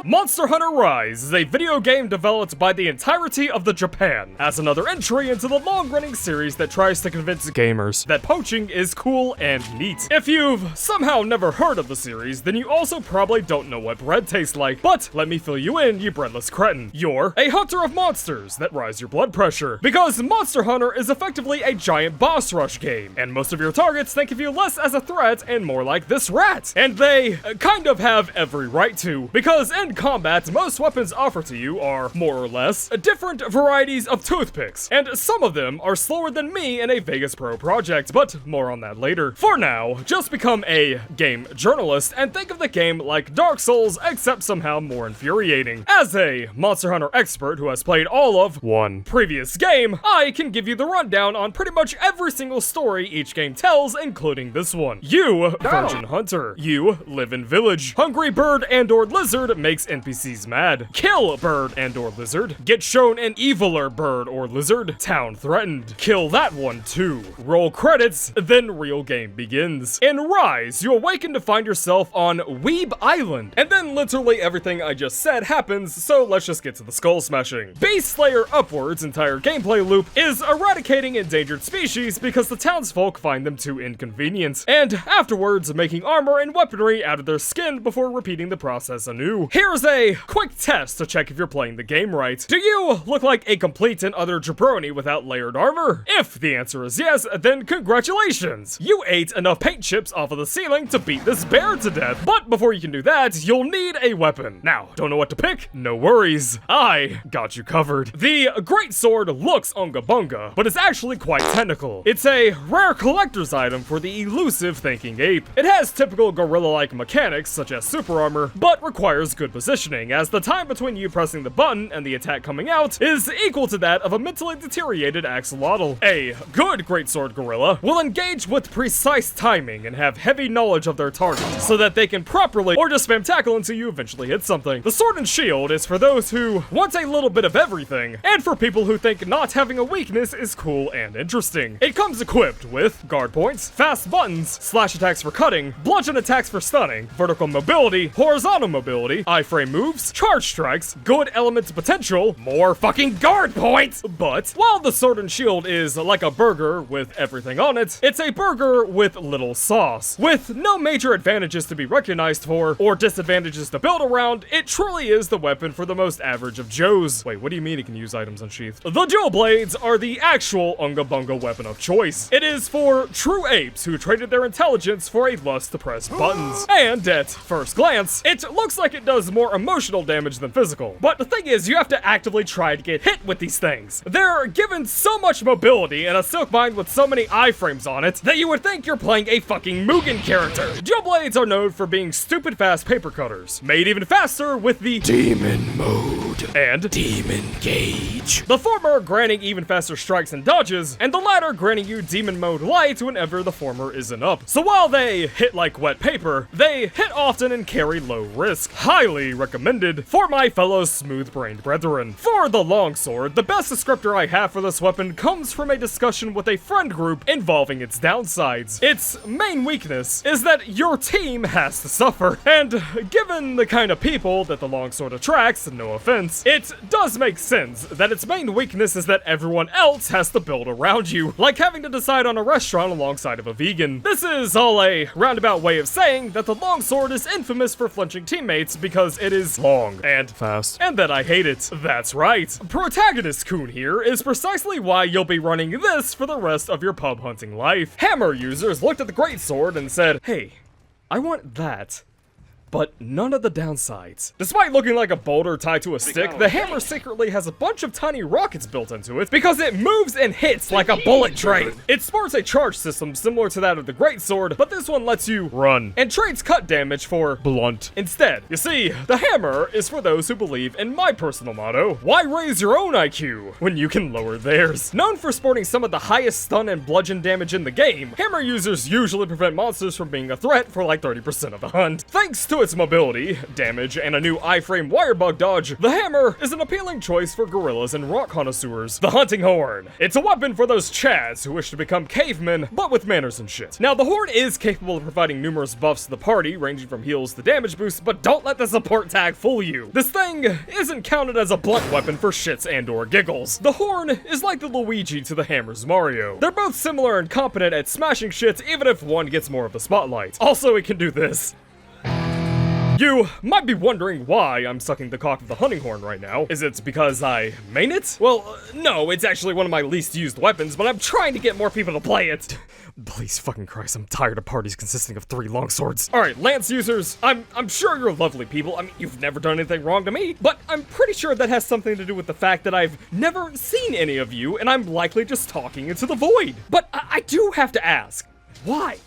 Monster Hunter Rise is a video game developed by the entirety of the Japan as another entry into the long-running series that tries to convince gamers that poaching is cool and neat. If you've somehow never heard of the series, then you also probably don't know what bread tastes like, but let me fill you in, you breadless cretin. You're a hunter of monsters that rise your blood pressure, because Monster Hunter is effectively a giant boss rush game, and most of your targets think of you less as a threat and more like this rat. And they kind of have every right to, because in combat, most weapons offered to you are, more or less, different varieties of toothpicks, and some of them are slower than me in a Vegas Pro project, but more on that later. For now, just become a game journalist and think of the game like Dark Souls, except somehow more infuriating. As a Monster Hunter expert who has played all of one previous game, I can give you the rundown on pretty much every single story each game tells, including this one. You, virgin hunter, you live in village. Hungry bird and or lizard makes NPCs mad. Kill bird and or lizard. Get shown an eviler bird or lizard. Town threatened. Kill that one too. Roll credits, then real game begins. In Rise, you awaken to find yourself on Weeb Island, and then literally everything I just said happens, so let's just get to the skull smashing. Beast Slayer Upward's entire gameplay loop is eradicating endangered species because the townsfolk find them too inconvenient, and afterwards making armor and weaponry out of their skin before repeating the process anew. Here's a quick test to check if you're playing the game right. Do you look like a complete and utter jabroni without layered armor? If the answer is yes, then congratulations! You ate enough paint chips off of the ceiling to beat this bear to death. But before you can do that, you'll need a weapon. Now, don't know what to pick? No worries. I got you covered. The Great Sword looks unga bunga, but it's actually quite technical. It's a rare collector's item for the elusive thinking ape. It has typical gorilla-like mechanics, such as super armor, but requires good positioning, as the time between you pressing the button and the attack coming out is equal to that of a mentally deteriorated axolotl. A good greatsword gorilla will engage with precise timing and have heavy knowledge of their target, so that they can properly or just spam tackle until you eventually hit something. The sword and shield is for those who want a little bit of everything, and for people who think not having a weakness is cool and interesting. It comes equipped with guard points, fast buttons, slash attacks for cutting, bludgeon attacks for stunning, vertical mobility, horizontal mobility, iframe moves, charge strikes, good element potential, more fucking guard points! But while the sword and shield is like a burger with everything on it, it's a burger with little sauce. With no major advantages to be recognized for, or disadvantages to build around, it truly is the weapon for the most average of Joes. Wait, what do you mean it can use items unsheathed? The dual blades are the actual unga bunga weapon of choice. It is for true apes who traded their intelligence for a lust to press buttons. And at first glance, it looks like it does more emotional damage than physical. But the thing is, you have to actively try to get hit with these things. They're given so much mobility and a silk bind with so many iframes on it that you would think you're playing a fucking Mugen character. Dual blades are known for being stupid fast paper cutters, made even faster with the Demon Mode and Demon Gauge. The former granting even faster strikes and dodges, and the latter granting you Demon Mode Light whenever the former isn't up. So while they hit like wet paper, they hit often and carry low risk. Highly recommended for my fellow smooth-brained brethren. For the longsword, the best descriptor I have for this weapon comes from a discussion with a friend group involving its downsides. Its main weakness is that your team has to suffer, and given the kind of people that the longsword attracts, no offense, it does make sense that its main weakness is that everyone else has to build around you, like having to decide on a restaurant alongside of a vegan. This is all a roundabout way of saying that the longsword is infamous for flinching teammates because it is long and fast, and that I hate it. That's right. Protagonist Kun here is precisely why you'll be running this for the rest of your pub hunting life. Hammer users looked at the greatsword and said, hey, I want that, but none of the downsides. Despite looking like a boulder tied to a stick, the hammer secretly has a bunch of tiny rockets built into it because it moves and hits like a bullet train. It sports a charge system similar to that of the greatsword, but this one lets you run and trades cut damage for blunt instead. You see, the hammer is for those who believe in my personal motto, why raise your own IQ when you can lower theirs? Known for sporting some of the highest stun and bludgeon damage in the game, hammer users usually prevent monsters from being a threat for like 30% of the hunt. Thanks to to its mobility, damage, and a new iframe wirebug dodge, the hammer is an appealing choice for gorillas and rock connoisseurs. The hunting horn. It's a weapon for those chads who wish to become cavemen, but with manners and shit. Now, the horn is capable of providing numerous buffs to the party, ranging from heals to damage boosts, but don't let the support tag fool you. This thing isn't counted as a blunt weapon for shits and or giggles. The horn is like the Luigi to the hammer's Mario. They're both similar and competent at smashing shit, even if one gets more of the spotlight. Also, it can do this. You might be wondering why I'm sucking the cock of the hunting horn right now. Is it because I main it? Well, no, it's actually one of my least used weapons, but I'm trying to get more people to play it. Please fucking Christ, I'm tired of parties consisting of 3 longswords. Alright, lance users, I'm sure you're lovely people. I mean, you've never done anything wrong to me, but I'm pretty sure that has something to do with the fact that I've never seen any of you, and I'm likely just talking into the void. But I do have to ask, why?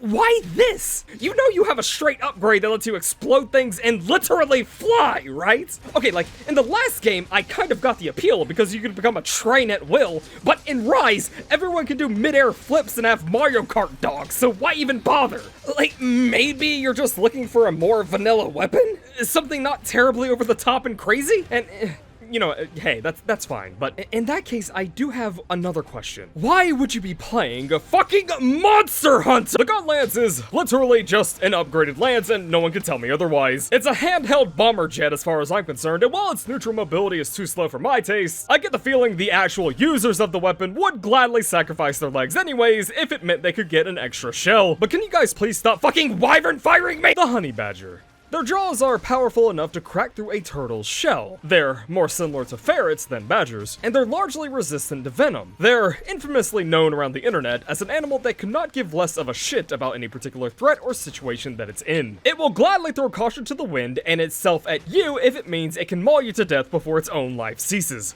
Why this? You know you have a straight upgrade that lets you explode things and literally fly, right? Okay, like, in the last game, I kind of got the appeal because you could become a train at will, but in Rise, everyone can do mid-air flips and have Mario Kart dogs, so why even bother? Like, maybe you're just looking for a more vanilla weapon? Something not terribly over the top and crazy? And you know, hey, that's fine, but in that case, I do have another question. Why would you be playing a fucking Monster Hunter? The Gun Lance is literally just an upgraded lance, and no one can tell me otherwise. It's a handheld bomber jet as far as I'm concerned, and while its neutral mobility is too slow for my taste, I get the feeling the actual users of the weapon would gladly sacrifice their legs anyways if it meant they could get an extra shell. But can you guys please stop fucking wyvern firing me? The honey badger. Their jaws are powerful enough to crack through a turtle's shell. They're more similar to ferrets than badgers, and they're largely resistant to venom. They're infamously known around the internet as an animal that could not give less of a shit about any particular threat or situation that it's in. It will gladly throw caution to the wind and itself at you if it means it can maul you to death before its own life ceases.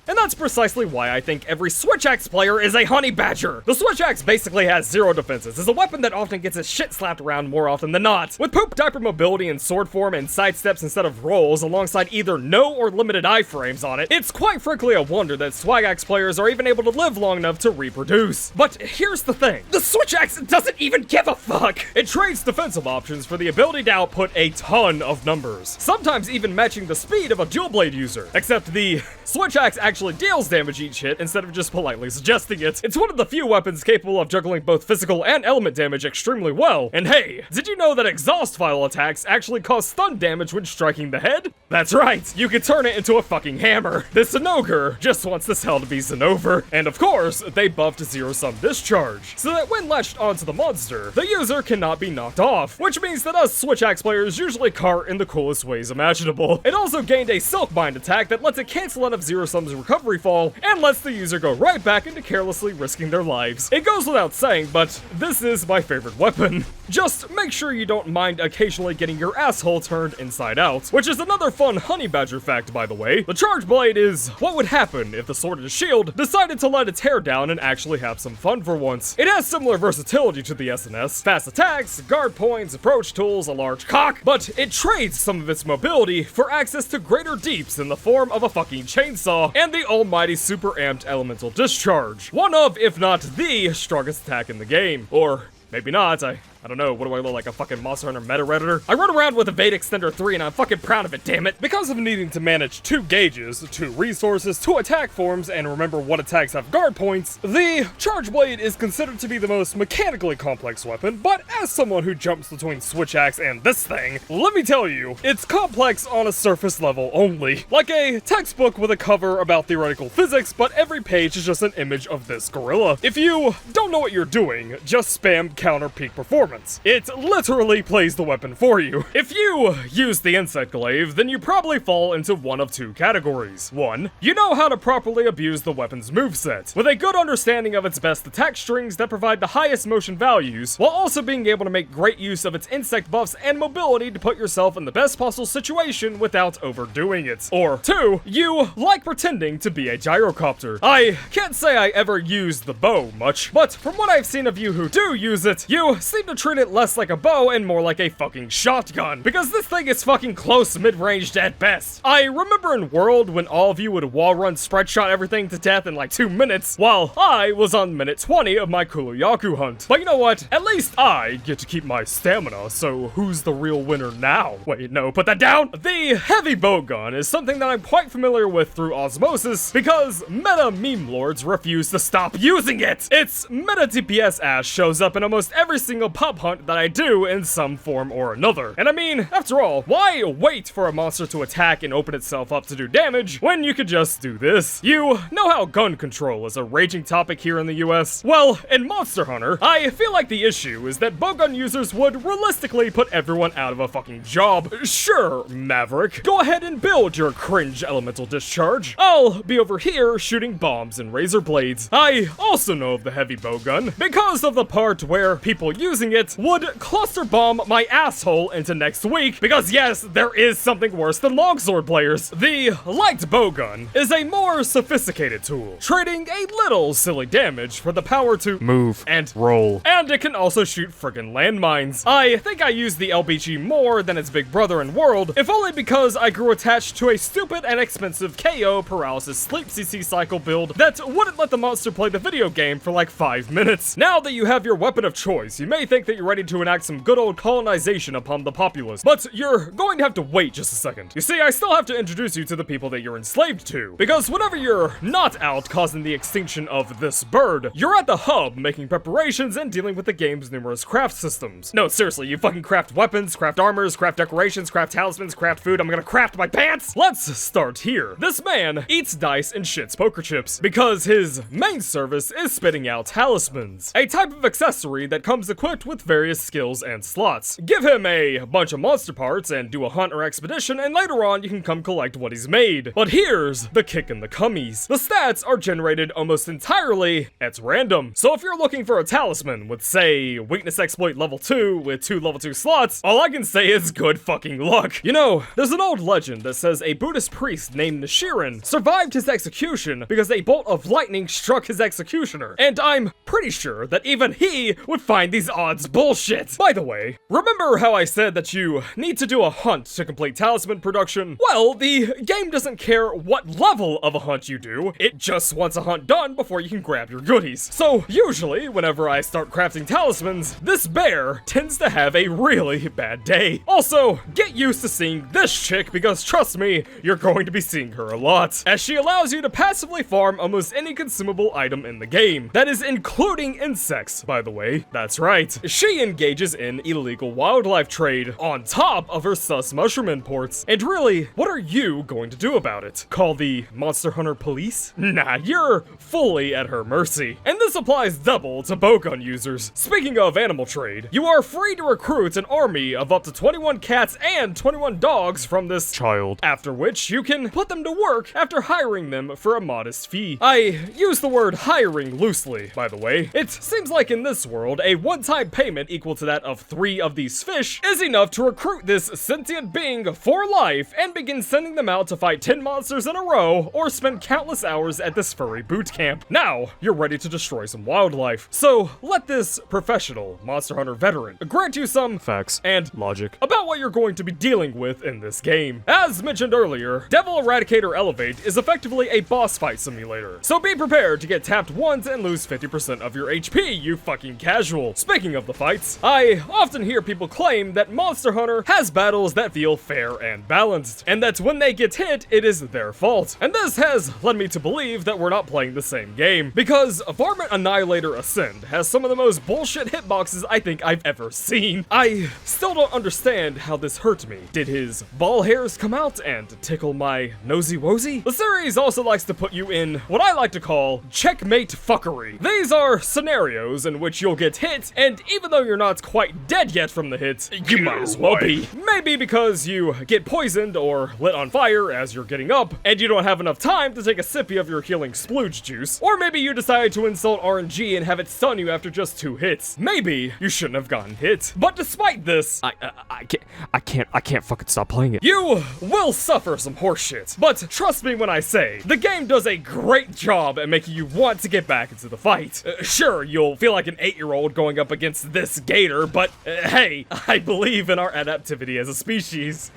And that's precisely why I think every Switch Axe player is a honey badger. The Switch Axe basically has 0 defenses. It's a weapon that often gets its shit slapped around more often than not. With poop diaper mobility in sword form and sidesteps instead of rolls alongside either no or limited iframes on it, it's quite frankly a wonder that Swag Axe players are even able to live long enough to reproduce. But here's the thing. The Switch Axe doesn't even give a fuck. It trades defensive options for the ability to output a ton of numbers, sometimes even matching the speed of a dual blade user. Except the Switch Axe actually deals damage each hit instead of just politely suggesting it. It's one of the few weapons capable of juggling both physical and element damage extremely well. And hey, did you know that exhaust vial attacks actually cause stun damage when striking the head? That's right, you can turn it into a fucking hammer. This Zenogre just wants this hell to be Zenover. And of course, they buffed zero-sum discharge, so that when latched onto the monster, the user cannot be knocked off, which means that us Switch Axe players usually cart in the coolest ways imaginable. It also gained a Silk Bind attack that lets it cancel out of zero-sum's recovery fall and lets the user go right back into carelessly risking their lives. It goes without saying, but this is my favorite weapon. Just make sure you don't mind occasionally getting your asshole turned inside out, which is another fun honey badger fact, by the way. The charge blade is what would happen if the Sword and Shield decided to let its hair down and actually have some fun for once. It has similar versatility to the SNS, fast attacks, guard points, approach tools, a large cock, but it trades some of its mobility for access to greater deeps in the form of a fucking chainsaw and the almighty super amped elemental discharge. One of, if not the strongest attack in the game. Or maybe not, I don't know, what do I look like, a fucking Monster Hunter meta-redditor? I run around with a Evade Extender 3 and I'm fucking proud of it, damn it. Because of needing to manage 2 gauges, 2 resources, 2 attack forms, and remember what attacks have guard points, the Charge Blade is considered to be the most mechanically complex weapon, but as someone who jumps between Switch Axe and this thing, let me tell you, it's complex on a surface level only. Like a textbook with a cover about theoretical physics, but every page is just an image of this gorilla. If you don't know what you're doing, just spam counter peak performance. It literally plays the weapon for you. If you use the Insect Glaive, then you probably fall into one of 2 categories. 1, you know how to properly abuse the weapon's moveset, with a good understanding of its best attack strings that provide the highest motion values, while also being able to make great use of its insect buffs and mobility to put yourself in the best possible situation without overdoing it. Or 2, you like pretending to be a gyrocopter. I can't say I ever used the bow much, but from what I've seen of you who do use it, you seem to should treat it less like a bow and more like a fucking shotgun, because this thing is fucking close mid-ranged at best. I remember in World when all of you would wall run spread shot everything to death in like 2 minutes, while I was on minute 20 of my Kuluyaku hunt. But you know what? At least I get to keep my stamina, so who's the real winner now? Wait, no, put that down! The heavy bow gun is something that I'm quite familiar with through osmosis, because meta meme lords refuse to stop using it! Its meta DPS ass shows up in almost every single pub hunt that I do in some form or another. And I mean, after all, why wait for a monster to attack and open itself up to do damage when you could just do this? You know how gun control is a raging topic here in the US? Well, in Monster Hunter, I feel like the issue is that bowgun users would realistically put everyone out of a fucking job. Sure, Maverick, go ahead and build your cringe elemental discharge. I'll be over here shooting bombs and razor blades. I also know of the heavy bowgun because of the part where people using it would cluster bomb my asshole into next week, because yes, there is something worse than longsword players. The light bowgun is a more sophisticated tool, trading a little silly damage for the power to move and roll. And it can also shoot friggin' landmines. I think I use the LBG more than its big brother in World, if only because I grew attached to a stupid and expensive KO paralysis sleep CC cycle build that wouldn't let the monster play the video game for like 5 minutes. Now that you have your weapon of choice, you may think that you're ready to enact some good old colonization upon the populace, but you're going to have to wait just a second. You see, I still have to introduce you to the people that you're enslaved to, because whenever you're not out causing the extinction of this bird, you're at the hub making preparations and dealing with the game's numerous craft systems. No, seriously, you fucking craft weapons, craft armors, craft decorations, craft talismans, craft food. I'm gonna craft my pants! Let's start here. This man eats dice and shits poker chips because his main service is spitting out talismans, a type of accessory that comes equipped with various skills and slots. Give him a bunch of monster parts and do a hunt or expedition, and later on you can come collect what he's made. But here's the kick in the cummies. The stats are generated almost entirely at random. So if you're looking for a talisman with, say, weakness exploit level 2 with 2 level 2 slots, all I can say is good fucking luck. You know, there's an old legend that says a Buddhist priest named Nichiren survived his execution because a bolt of lightning struck his executioner, and I'm pretty sure that even he would find these odds bullshit. By the way, remember how I said that you need to do a hunt to complete talisman production? Well, the game doesn't care what level of a hunt you do, it just wants a hunt done before you can grab your goodies. So usually, whenever I start crafting talismans, this bear tends to have a really bad day. Also, get used to seeing this chick, because trust me, you're going to be seeing her a lot, as she allows you to passively farm almost any consumable item in the game. That is including insects, by the way. That's right. She engages in illegal wildlife trade on top of her sus mushroom imports. And really, what are you going to do about it? Call the Monster Hunter police? Nah, you're fully at her mercy. And this applies double to bowgun users. Speaking of animal trade, you are free to recruit an army of up to 21 cats and 21 dogs from this child, after which you can put them to work after hiring them for a modest fee. I use the word hiring loosely, by the way. It seems like in this world, a one-time payment equal to that of 3 of these fish is enough to recruit this sentient being for life and begin sending them out to fight 10 monsters in a row or spend countless hours at this furry boot camp. Now, you're ready to destroy some wildlife. So, let this professional Monster Hunter veteran grant you some facts and logic about what you're going to be dealing with in this game. As mentioned earlier, Devil Eradicator Elevate is effectively a boss fight simulator, so be prepared to get tapped once and lose 50% of your HP, you fucking casual. Speaking of the fights, I often hear people claim that Monster Hunter has battles that feel fair and balanced, and that when they get hit, it is their fault. And this has led me to believe that we're not playing the same game, because Varmint Annihilator Ascend has some of the most bullshit hitboxes I think I've ever seen. I still don't understand how this hurt me. Did his ball hairs come out and tickle my nosy wozy? The series also likes to put you in what I like to call checkmate fuckery. These are scenarios in which you'll get hit, and even though you're not quite dead yet from the hit, you might as well be. Maybe because you get poisoned or lit on fire as you're getting up, and you don't have enough time to take a sippy of your healing splooge juice. Or maybe you decide to insult RNG and have it stun you after just 2 hits. Maybe you shouldn't have gotten hit. But despite this, I can't fucking stop playing it. You will suffer some horseshit. But trust me when I say, the game does a great job at making you want to get back into the fight. Sure, you'll feel like an 8-year-old going up against this gator, but hey, I believe in our adaptivity as a species.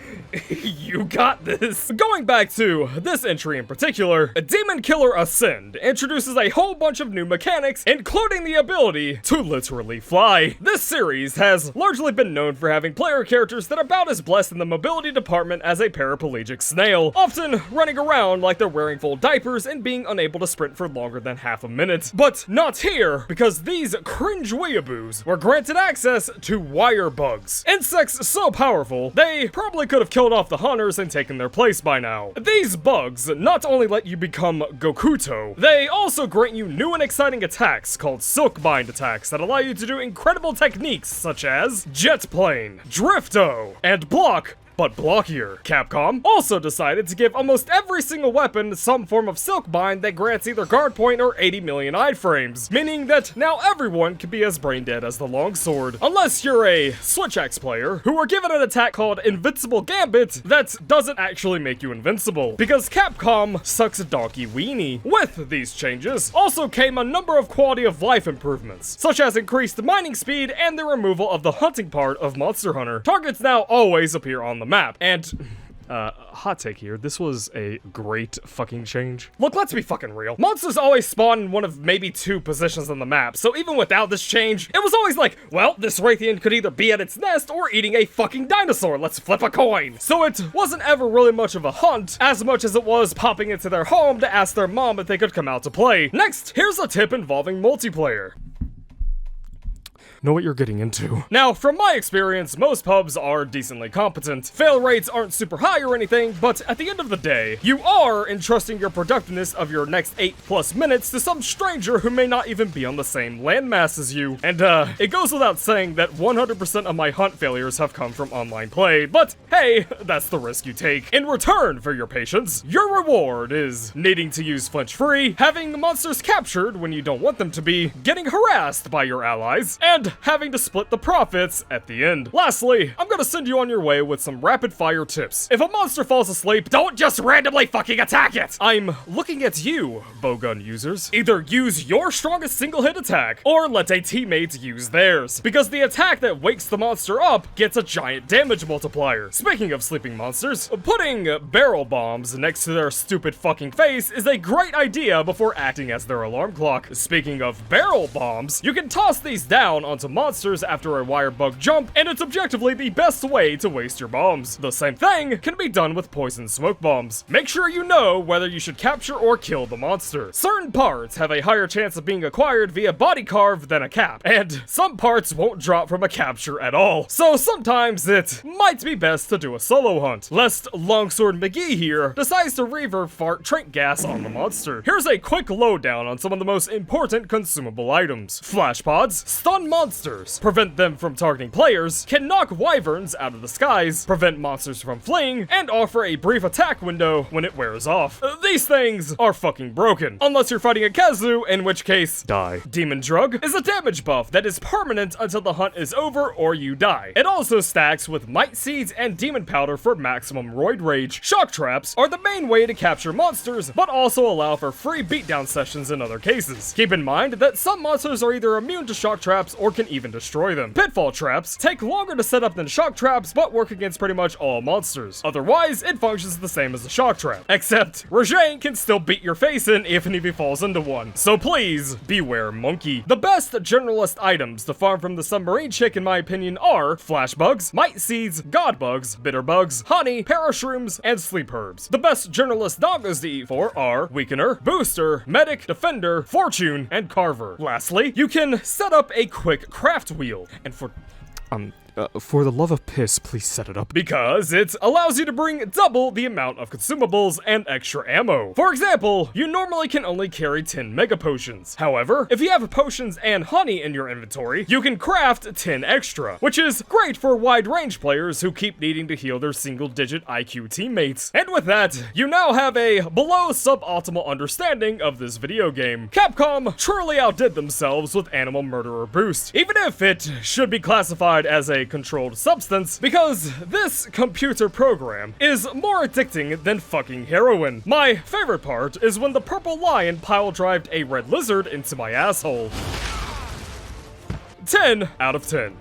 You got this. Going back to this entry in particular, Demon Killer Ascend introduces a whole bunch of new mechanics, including the ability to literally fly. This series has largely been known for having player characters that are about as blessed in the mobility department as a paraplegic snail, often running around like they're wearing full diapers and being unable to sprint for longer than half a minute. But not here, because these cringe weeaboos were granted access to wirebugs. Insects so powerful, they probably could have killed off the hunters and taken their place by now. These bugs not only let you become Gokuto, they also grant you new and exciting attacks called Silkbind attacks that allow you to do incredible techniques such as Jet Plane, Drifto, and Block, but blockier. Capcom also decided to give almost every single weapon some form of Silkbind that grants either guard point or 80 million iframes, meaning that now everyone can be as brain dead as the longsword. Unless you're a Switch X player who were given an attack called Invincible Gambit that doesn't actually make you invincible, because Capcom sucks a donkey weenie. With these changes also came a number of quality of life improvements, such as increased mining speed and the removal of the hunting part of Monster Hunter. Targets now always appear on the map, and hot take here, this was a great fucking change. Look, let's be fucking real. Monsters always spawn in one of maybe 2 positions on the map, so even without this change, it was always like, well, this Raytheon could either be at its nest or eating a fucking dinosaur, let's flip a coin. So it wasn't ever really much of a hunt, as much as it was popping into their home to ask their mom if they could come out to play. Next, here's a tip involving multiplayer. Know what you're getting into. Now, from my experience, most pubs are decently competent. Fail rates aren't super high or anything, but at the end of the day, you are entrusting your productiveness of your next 8+ minutes to some stranger who may not even be on the same landmass as you. And it goes without saying that 100% of my hunt failures have come from online play, but hey, that's the risk you take. In return for your patience, your reward is needing to use flinch-free, having monsters captured when you don't want them to be, getting harassed by your allies, and having to split the profits at the end. Lastly, I'm gonna send you on your way with some rapid fire tips. If a monster falls asleep, don't just randomly fucking attack it! I'm looking at you, bowgun users. Either use your strongest single hit attack, or let a teammate use theirs, because the attack that wakes the monster up gets a giant damage multiplier. Speaking of sleeping monsters, putting barrel bombs next to their stupid fucking face is a great idea before acting as their alarm clock. Speaking of barrel bombs, you can toss these down onto monsters after a wirebug jump, and it's objectively the best way to waste your bombs. The same thing can be done with poison smoke bombs. Make sure you know whether you should capture or kill the monster. Certain parts have a higher chance of being acquired via body carve than a cap, and some parts won't drop from a capture at all. So sometimes it might be best to do a solo hunt, lest Longsword McGee here decides to reverb fart trank gas on the monster. Here's a quick lowdown on some of the most important consumable items. Flash pods stun monsters, prevent them from targeting players, can knock wyverns out of the skies, prevent monsters from fleeing, and offer a brief attack window when it wears off. These things are fucking broken, unless you're fighting a Kazu, in which case, die. Demon Drug is a damage buff that is permanent until the hunt is over or you die. It also stacks with Might Seeds and Demon Powder for maximum roid rage. Shock Traps are the main way to capture monsters, but also allow for free beatdown sessions in other cases. Keep in mind that some monsters are either immune to Shock Traps or can even destroy them. Pitfall Traps take longer to set up than Shock Traps, but work against pretty much all monsters. Otherwise, it functions the same as a Shock Trap, except Rajane can still beat your face in even if he falls into one. So please, beware monkey. The best generalist items to farm from the submarine chick in my opinion are Flash Bugs, Might Seeds, God Bugs, Bitter Bugs, Honey, Parashrooms, and Sleep Herbs. The best generalist doggos to eat for are Weakener, Booster, Medic, Defender, Fortune, and Carver. Lastly, you can set up a quick craft wheel, and for the love of piss, please set it up. Because it allows you to bring double the amount of consumables and extra ammo. For example, you normally can only carry 10 mega potions. However, if you have potions and honey in your inventory, you can craft 10 extra, which is great for wide range players who keep needing to heal their single-digit IQ teammates. And with that, you now have a below suboptimal understanding of this video game. Capcom truly outdid themselves with Animal Murderer Boost, even if it should be classified as a controlled substance, because this computer program is more addicting than fucking heroin. My favorite part is when the purple lion pile-drived a red lizard into my asshole. 10 out of 10.